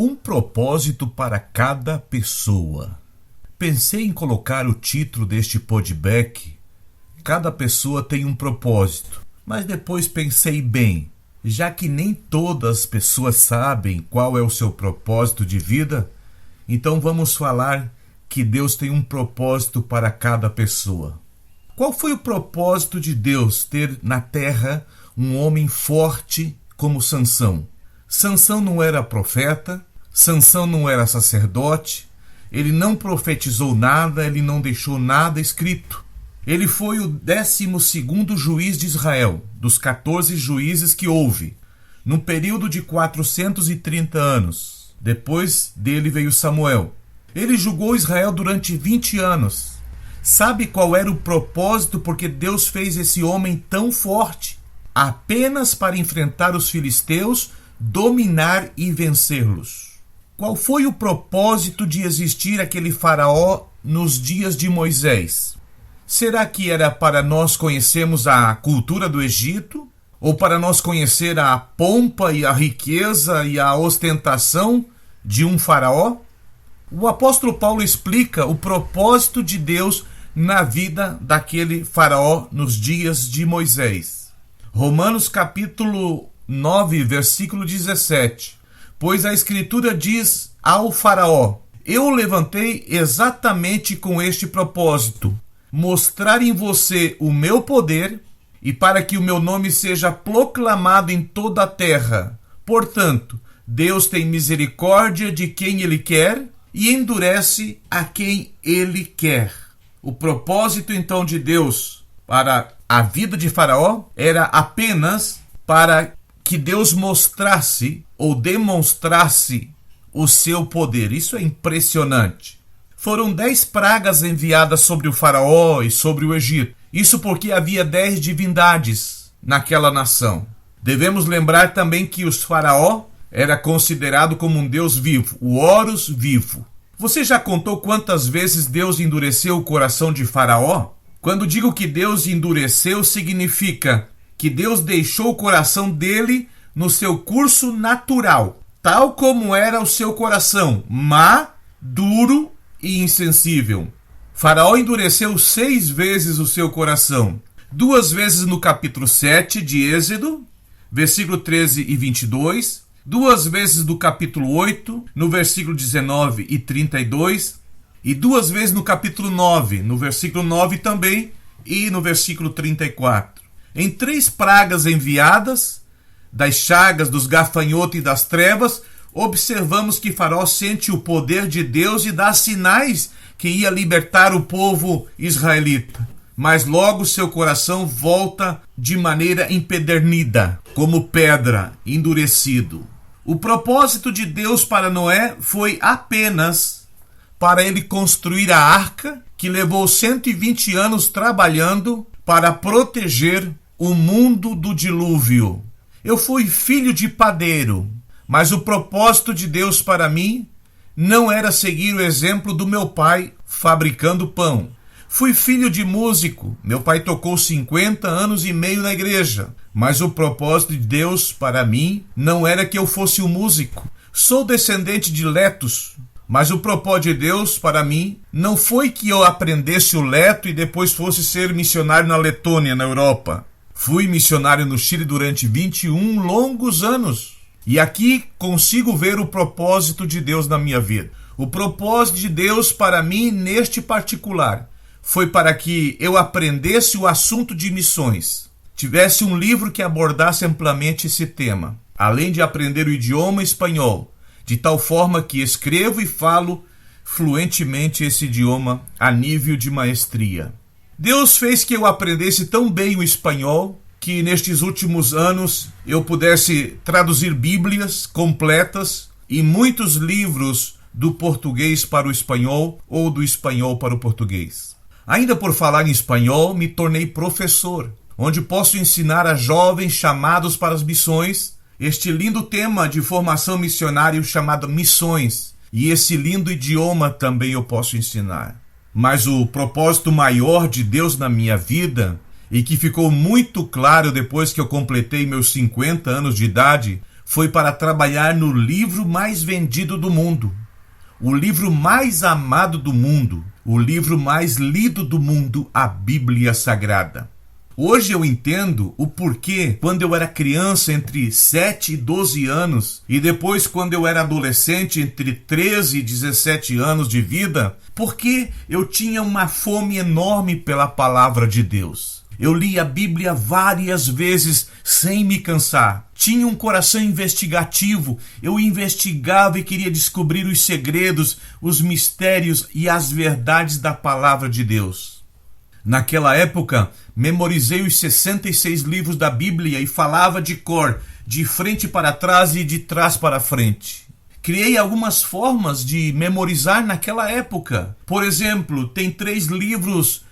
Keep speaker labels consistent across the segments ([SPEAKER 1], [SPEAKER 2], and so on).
[SPEAKER 1] Um propósito para cada pessoa. Pensei em colocar o título deste podcast: Cada pessoa tem um propósito. Mas depois pensei bem, já que nem todas as pessoas sabem qual é o seu propósito de vida, então vamos falar que Deus tem um propósito para cada pessoa. Qual foi o propósito de Deus ter na terra um homem forte como Sansão? Sansão não era profeta, Sansão não era sacerdote, ele não profetizou nada, ele não deixou nada escrito. Ele foi o 12º juiz de Israel, dos 14 juízes que houve, num período de 430 anos. Depois dele veio Samuel. Ele julgou Israel durante 20 anos. Sabe qual era o propósito porque Deus fez esse homem tão forte? Apenas para enfrentar os filisteus, dominar e vencê-los. Qual foi o propósito de existir aquele faraó nos dias de Moisés? Será que era para nós conhecermos a cultura do Egito? Ou para nós conhecer a pompa e a riqueza e a ostentação de um faraó? O apóstolo Paulo explica o propósito de Deus na vida daquele faraó nos dias de Moisés. Romanos capítulo 9, versículo 17. Pois a Escritura diz ao faraó: Eu o levantei exatamente com este propósito, mostrar em você o meu poder e para que o meu nome seja proclamado em toda a terra. Portanto, Deus tem misericórdia de quem Ele quer e endurece a quem Ele quer. O propósito então de Deus para a vida de Faraó era apenas para que Deus mostrasse ou demonstrasse o seu poder. Isso é impressionante. Foram 10 pragas enviadas sobre o Faraó e sobre o Egito. Isso porque havia 10 divindades naquela nação. Devemos lembrar também que os Faraó era considerado como um Deus vivo, o Horus vivo. Você já contou quantas vezes Deus endureceu o coração de Faraó? Quando digo que Deus endureceu, significa que Deus deixou o coração dele no seu curso natural, tal como era o seu coração, má, duro e insensível. Faraó endureceu 6 vezes o seu coração. 2 vezes no capítulo 7 de Êxodo, versículo 13 e 22. 2 vezes no capítulo 8, no versículo 19 e 32. E 2 vezes no capítulo 9, no versículo 9 também, e no versículo 34. Em 3 pragas enviadas, das chagas, dos gafanhotos e das trevas, observamos que Faraó sente o poder de Deus e dá sinais que ia libertar o povo israelita. Mas logo seu coração volta de maneira empedernida, como pedra, endurecido. O propósito de Deus para Noé foi apenas para ele construir a arca, que levou 120 anos trabalhando para proteger o mundo do dilúvio. Eu fui filho de padeiro, mas o propósito de Deus para mim não era seguir o exemplo do meu pai fabricando pão. Fui filho de músico, meu pai tocou 50 anos e meio na igreja, mas o propósito de Deus para mim não era que eu fosse um músico. Sou descendente de letos, mas o propósito de Deus para mim não foi que eu aprendesse o leto e depois fosse ser missionário na Letônia, na Europa. Fui missionário no Chile durante 21 longos anos. E aqui consigo ver o propósito de Deus na minha vida. O propósito de Deus para mim, neste particular, foi para que eu aprendesse o assunto de missões. Tivesse um livro que abordasse amplamente esse tema. Além de aprender o idioma espanhol, de tal forma que escrevo e falo fluentemente esse idioma a nível de maestria. Deus fez que eu aprendesse tão bem o espanhol que nestes últimos anos eu pudesse traduzir Bíblias completas e muitos livros do português para o espanhol ou do espanhol para o português. Ainda por falar em espanhol, me tornei professor, onde posso ensinar a jovens chamados para as missões este lindo tema de formação missionária chamado missões, e esse lindo idioma também eu posso ensinar. Mas o propósito maior de Deus na minha vida, e que ficou muito claro depois que eu completei meus 50 anos de idade, foi para trabalhar no livro mais vendido do mundo, o livro mais amado do mundo, o livro mais lido do mundo, a Bíblia Sagrada. Hoje eu entendo o porquê, quando eu era criança, entre 7 e 12 anos, e depois quando eu era adolescente, entre 13 e 17 anos de vida, porque eu tinha uma fome enorme pela palavra de Deus. Eu li a Bíblia várias vezes sem me cansar. Tinha um coração investigativo. Eu investigava e queria descobrir os segredos, os mistérios e as verdades da palavra de Deus. Naquela época, memorizei os 66 livros da Bíblia e falava de cor, de frente para trás e de trás para frente. Criei algumas formas de memorizar naquela época. Por exemplo, tem 3 livros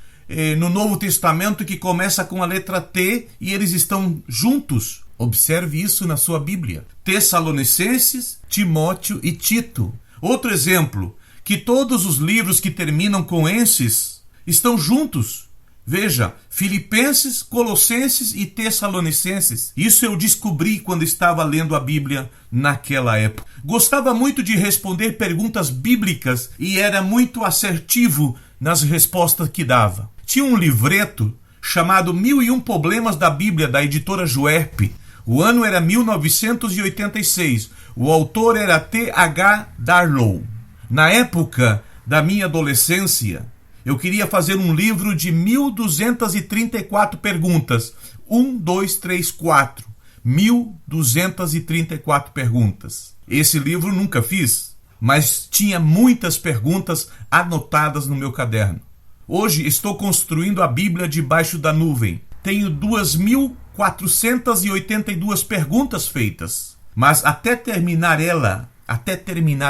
[SPEAKER 1] no Novo Testamento que começa com a letra T e eles estão juntos. Observe isso na sua Bíblia. Tessalonicenses, Timóteo e Tito. Outro exemplo, que todos os livros que terminam com enses estão juntos. Veja, Filipenses, Colossenses e Tessalonicenses. Isso eu descobri quando estava lendo a Bíblia naquela época. Gostava muito de responder perguntas bíblicas e era muito assertivo nas respostas que dava. Tinha um livreto chamado 1001 Problemas da Bíblia, da editora Juerp. O ano era 1986. O autor era T.H. Darlow. Na época da minha adolescência, eu queria fazer um livro de 1.234 perguntas. 1, 2, 3, 4. 1.234 perguntas. Esse livro nunca fiz, mas tinha muitas perguntas anotadas no meu caderno. Hoje estou construindo a Bíblia debaixo da nuvem. Tenho 2.482 perguntas feitas. Mas até terminar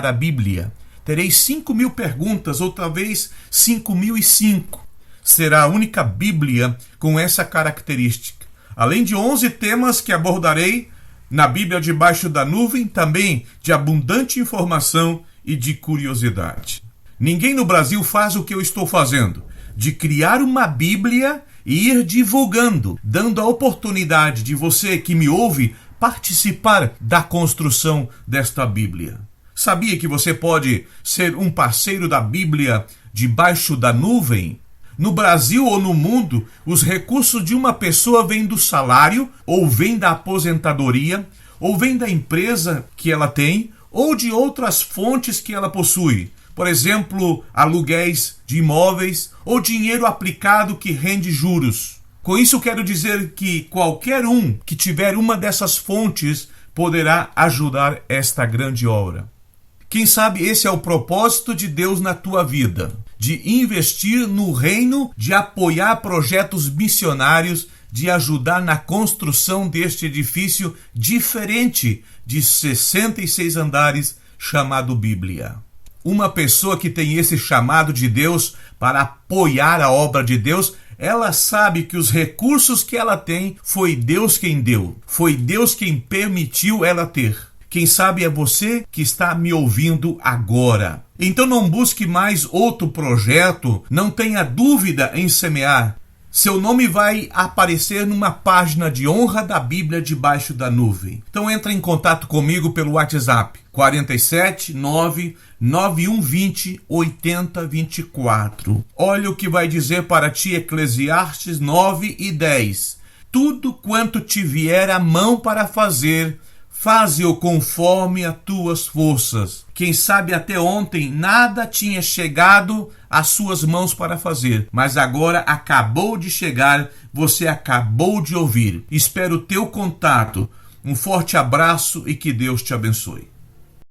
[SPEAKER 1] a Bíblia, terei 5.000 perguntas, ou talvez 5.005. Será a única Bíblia com essa característica. Além de 11 temas que abordarei na Bíblia debaixo da nuvem, também de abundante informação e de curiosidade. Ninguém no Brasil faz o que eu estou fazendo, de criar uma Bíblia e ir divulgando, dando a oportunidade de você que me ouve participar da construção desta Bíblia. Sabia que você pode ser um parceiro da Bíblia debaixo da nuvem? No Brasil ou no mundo, os recursos de uma pessoa vêm do salário, ou vêm da aposentadoria, ou vêm da empresa que ela tem, ou de outras fontes que ela possui. Por exemplo, aluguéis de imóveis ou dinheiro aplicado que rende juros. Com isso quero dizer que qualquer um que tiver uma dessas fontes poderá ajudar esta grande obra. Quem sabe esse é o propósito de Deus na tua vida, de investir no reino, de apoiar projetos missionários, de ajudar na construção deste edifício diferente de 66 andares chamado Bíblia. Uma pessoa que tem esse chamado de Deus para apoiar a obra de Deus, ela sabe que os recursos que ela tem foi Deus quem deu, foi Deus quem permitiu ela ter. Quem sabe é você que está me ouvindo agora. Então não busque mais outro projeto, não tenha dúvida em semear. Seu nome vai aparecer numa página de honra da Bíblia debaixo da nuvem. Então entra em contato comigo pelo WhatsApp 47 9 9120 8024. Olha o que vai dizer para ti Eclesiastes 9 e 10. Tudo quanto te vier à mão para fazer, faze-o conforme as tuas forças. Quem sabe até ontem nada tinha chegado às suas mãos para fazer, mas agora acabou de chegar, você acabou de ouvir. Espero o teu contato. Um forte abraço e que Deus te abençoe.